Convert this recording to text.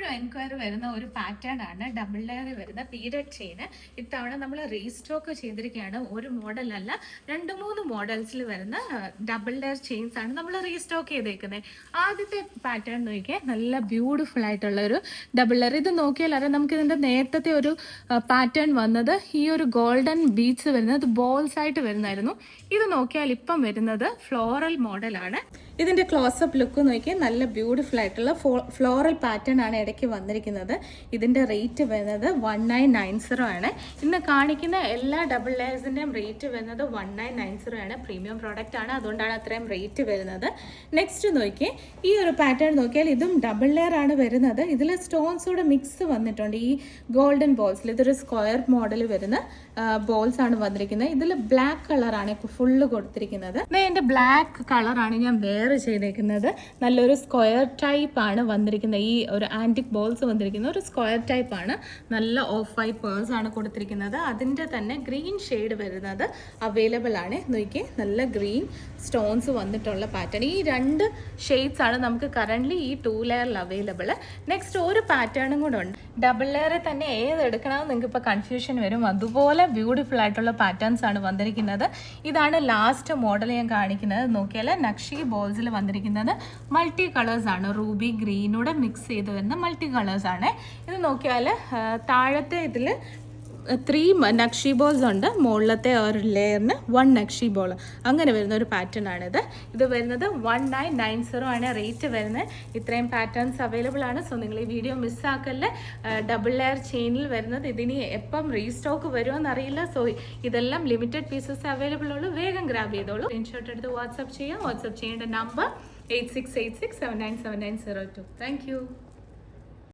എപ്പോഴും എൻക്വയറി വരുന്ന ഒരു പാറ്റേൺ ആണ് ഡബിൾ ലെയർ വരുന്ന പീരിയഡ് ചെയിൻ. ഇത്തവണ നമ്മൾ റീസ്റ്റോക്ക് ചെയ്തിരിക്കുകയാണ്. ഒരു മോഡലല്ല, 2-3 മോഡൽസിൽ വരുന്ന ഡബിൾ ലെയർ ചെയിൻസ് ആണ് നമ്മൾ റീസ്റ്റോക്ക് ചെയ്തേക്കുന്നത്. ആദ്യത്തെ പാറ്റേൺ നോക്കിയാൽ നല്ല ബ്യൂട്ടിഫുൾ ആയിട്ടുള്ള ഒരു ഡബിൾ ലെയർ. ഇത് നോക്കിയാൽ അറിയാം, നമുക്ക് ഇതിന്റെ നേരത്തെ ഒരു പാറ്റേൺ വന്നത് ഈ ഒരു ഗോൾഡൻ ബീഡ്സ് വരുന്നത് ബോൾസ് ആയിട്ട് വരുന്നായിരുന്നു. ഇത് നോക്കിയാൽ ഇപ്പം വരുന്നത് ഫ്ലോറൽ മോഡലാണ്. ഇതിന്റെ ക്ലോസപ്പ് ലുക്ക് നോക്കിയാൽ നല്ല ബ്യൂട്ടിഫുൾ ആയിട്ടുള്ള ഫ്ലോറൽ പാറ്റേൺ ആണ് ഇടയ്ക്ക് വന്നിരിക്കുന്നത്. ഇതിന്റെ റേറ്റ് വരുന്നത് 1990 ആണ്. ഇന്ന് കാണിക്കുന്ന എല്ലാ ഡബിൾ ലെയർസിന്റെയും റേറ്റ് വരുന്നത് 1990 ആണ്. പ്രീമിയം പ്രോഡക്റ്റ് ആണ്, അതുകൊണ്ടാണ് അത്രയും റേറ്റ് വരുന്നത്. നെക്സ്റ്റ് നോക്കിയേ, ഈ ഒരു പാറ്റേൺ നോക്കിയാൽ ഇതും ഡബിൾ ലെയർ ആണ് വരുന്നത്. ഇതിൽ സ്റ്റോൺസോടെ മിക്സ് വന്നിട്ടുണ്ട്. ഈ ഗോൾഡൻ ബോൾസിൽ ഇതൊരു സ്ക്വയർ മോഡൽ വരുന്ന ബോൾസ് ആണ് വന്നിരിക്കുന്നത്. ഇതിൽ ബ്ലാക്ക് കളറാണ് ഫുള്ള് കൊടുത്തിരിക്കുന്നത്. ഇതിന്റെ ബ്ലാക്ക് കളറാണ് ഞാൻ ചെയ്തേക്കുന്നത്. നല്ലൊരു സ്ക്വയർ ടൈപ്പ് ആണ് വന്നിരിക്കുന്നത്. ഈ ഒരു ആന്റിക് ബോൾസ് വന്നിരിക്കുന്ന ഒരു സ്ക്വയർ ടൈപ്പ് ആണ്. നല്ല ഓഫ് വൈറ്റ് പേഴ്സ് ആണ് കൊടുത്തിരിക്കുന്നത്. അതിൻ്റെ തന്നെ ഗ്രീൻ ഷെയ്ഡ് വരുന്നത് അവൈലബിൾ ആണ്. നോക്കി, നല്ല ഗ്രീൻ സ്റ്റോൺസ് വന്നിട്ടുള്ള പാറ്റേൺ. ഈ 2 ഷെയ്ഡ്സ് ആണ് നമുക്ക് കറന്റ് ഈ 2 ലെയറിൽ അവൈലബിൾ. നെക്സ്റ്റ് ഒരു പാറ്റേണും കൂടെ ഉണ്ട്. ഡബിൾ ലെയറിൽ തന്നെ ഏത് എടുക്കണമെന്ന് നിങ്ങൾക്ക് ഇപ്പോൾ കൺഫ്യൂഷൻ വരും. അതുപോലെ ബ്യൂട്ടിഫുൾ ആയിട്ടുള്ള പാറ്റേൺസ് ആണ് വന്നിരിക്കുന്നത്. ഇതാണ് ലാസ്റ്റ് മോഡൽ ഞാൻ കാണിക്കുന്നത്. നോക്കിയാൽ നക്ഷി ബോൾസിൽ വന്നിരിക്കുന്നത് മൾട്ടി കളേഴ്സ് ആണ്. റൂബി ഗ്രീനൂടെ മിക്സ് ചെയ്ത് വരുന്ന മൾട്ടി കളേഴ്സ് ആണ്. ഇത് നോക്കിയാൽ താഴത്തെ ഇതിൽ 3 നക്ഷി ബോൾസ് ഉണ്ട്, മുകളിലത്തെ ഒരു ലെയറിന് 1 നക്ഷി ബോൾ, അങ്ങനെ വരുന്ന ഒരു പാറ്റേൺ ആണിത്. ഇത് വരുന്നത് 1990 ആണ് റേറ്റ് വരുന്നത്. ഇത്രയും പാറ്റേൺസ് അവൈലബിൾ ആണ്. സോ നിങ്ങൾ ഈ വീഡിയോ മിസ്സാക്കല്ലേ. ഡബിൾ ലെയർ ചെയിനിൽ വരുന്നത് ഇതിനി എപ്പം റീസ്റ്റോക്ക് വരുമോയെന്ന് അറിയില്ല. സോ ഇതെല്ലാം ലിമിറ്റഡ് പീസസ് അവൈലബിൾ ഉള്ളൂ. വേഗം ഗ്രാബ് ചെയ്തോളൂ. സ്ക്രീൻഷോട്ട് എടുത്ത് വാട്സപ്പ് ചെയ്യാം. വാട്സപ്പ് ചെയ്യേണ്ട നമ്പർ 8686797902. Thank you.